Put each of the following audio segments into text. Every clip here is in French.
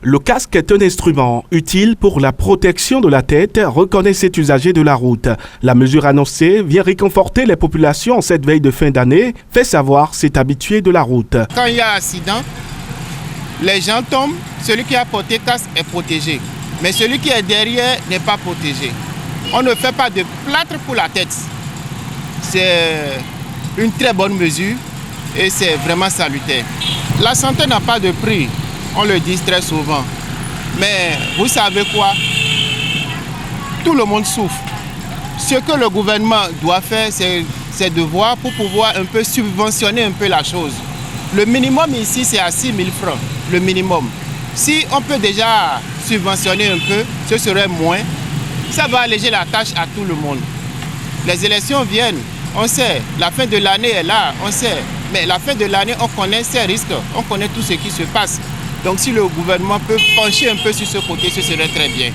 Le casque est un instrument utile pour la protection de la tête, reconnaît cet usager de la route. La mesure annoncée vient réconforter les populations en cette veille de fin d'année, fait savoir cet habitué de la route. Quand il y a accident, les gens tombent, celui qui a porté casque est protégé. Mais celui qui est derrière n'est pas protégé. On ne fait pas de plâtre pour la tête. C'est une très bonne mesure et c'est vraiment salutaire. La santé n'a pas de prix. On le dit très souvent. Mais vous savez quoi? Tout le monde souffre. Ce que le gouvernement doit faire, c'est de voir pour pouvoir un peu subventionner un peu la chose. Le minimum ici, c'est à 6 000 francs. Le minimum. Si on peut déjà subventionner un peu, ce serait moins. Ça va alléger la tâche à tout le monde. Les élections viennent, on sait. La fin de l'année est là, on sait. Mais la fin de l'année, on connaît ses risques, on connaît tout ce qui se passe. Donc si le gouvernement peut pencher un peu sur ce côté, ce serait très bien.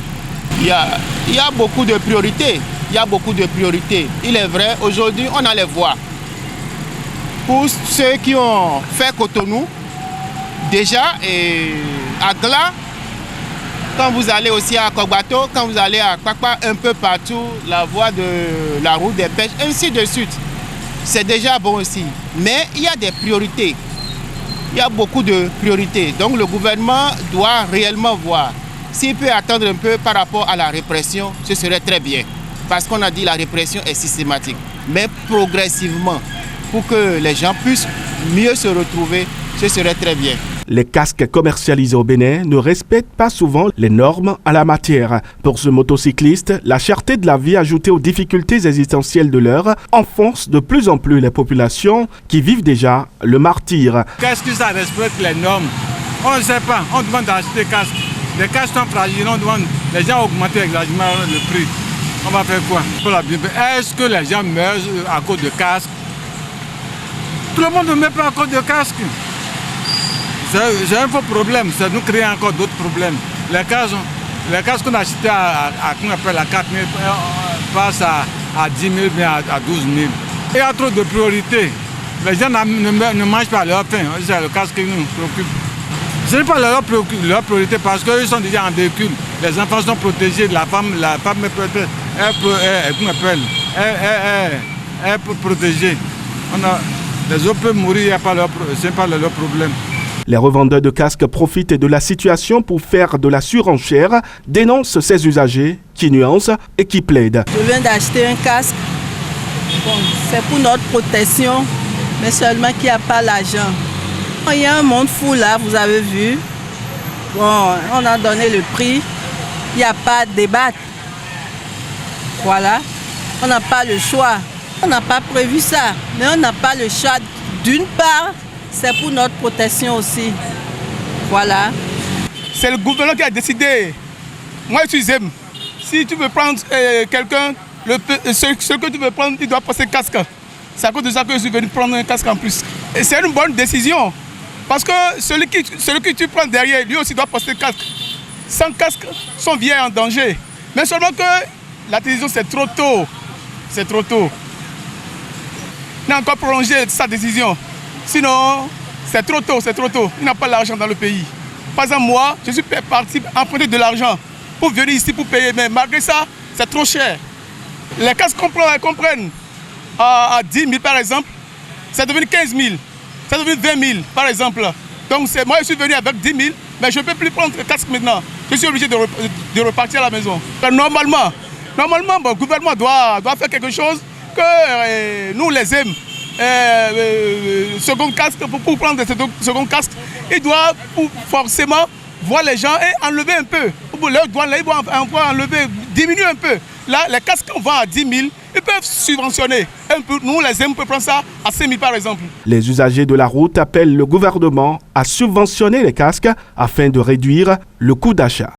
Il y a beaucoup de priorités. Il y a beaucoup de priorités. Il est vrai, aujourd'hui, on a les voies. Pour ceux qui ont fait Cotonou, déjà, et à Gla, quand vous allez aussi à Kogbato, quand vous allez à Kpakpa, un peu partout, la voie de la route des pêches, ainsi de suite. C'est déjà bon aussi. Mais il y a des priorités. Il y a beaucoup de priorités. Donc le gouvernement doit réellement voir. S'il peut attendre un peu par rapport à la répression, ce serait très bien. Parce qu'on a dit que la répression est systématique. Mais progressivement, pour que les gens puissent mieux se retrouver, ce serait très bien. Les casques commercialisés au Bénin ne respectent pas souvent les normes à la matière. Pour ce motocycliste, la cherté de la vie ajoutée aux difficultés existentielles de l'heure enfonce de plus en plus les populations qui vivent déjà le martyre. Qu'est-ce que ça respecte les normes? On ne sait pas. On demande d'acheter des casques. Les casques sont fragiles. On demande, les gens augmentent exactement le prix. On va faire quoi? Est-ce que les gens meurent à cause de casques? Tout le monde ne meurt pas à cause de casques. C'est un faux problème, ça nous crée encore d'autres problèmes. Les casques qu'on a achetés à 4 000 passent à 10 000, bien à 12 000. Il y a trop de priorités. Les gens ne mangent pas à leur faim, c'est le casque qui nous préoccupe. Ce n'est pas leur priorité parce qu'ils sont déjà en véhicule. Les enfants sont protégés, la femme est protégée. Les autres peuvent mourir, ce n'est pas leur problème. Les revendeurs de casques profitent de la situation pour faire de la surenchère, dénoncent ces usagers qui nuancent et qui plaident. Je viens d'acheter un casque. Bon, c'est pour notre protection, mais seulement qu'il n'y a pas l'argent. Il y a un monde fou là, vous avez vu. Bon, on a donné le prix. Il n'y a pas de débat. Voilà. On n'a pas le choix. On n'a pas prévu ça, mais on n'a pas le choix. D'une part, c'est pour notre protection aussi. Voilà. C'est le gouvernement qui a décidé. Moi, je suis Zem. Si tu veux prendre quelqu'un, ce que tu veux prendre, il doit passer casque. C'est à cause de ça que je suis venu prendre un casque en plus. Et c'est une bonne décision. Parce que celui que tu prends derrière, lui aussi doit passer casque. Sans casque, son bien est en danger. Mais seulement que la décision, c'est trop tôt. C'est trop tôt. Il a encore prolongé sa décision. Sinon, c'est trop tôt, c'est trop tôt. Il n'a pas l'argent dans le pays. Par exemple, moi, je suis parti emprunter de l'argent pour venir ici pour payer. Mais malgré ça, c'est trop cher. Les casques comprennent à 10 000 par exemple, c'est devenu 15 000, c'est devenu 20 000 par exemple. Donc moi, je suis venu avec 10 000, mais je ne peux plus prendre le casque maintenant. Je suis obligé de repartir à la maison. Normalement, le gouvernement doit faire quelque chose que nous les aimons. Second casque, pour prendre le second casque, il doit forcément voir les gens et enlever un peu. Leur douane, ils doivent enlever, diminuer un peu. Là, les casques qu'on vend à 10 000, ils peuvent subventionner un peu. Nous, les aimons, on peut prendre ça à 5 000 par exemple. Les usagers de la route appellent le gouvernement à subventionner les casques afin de réduire le coût d'achat.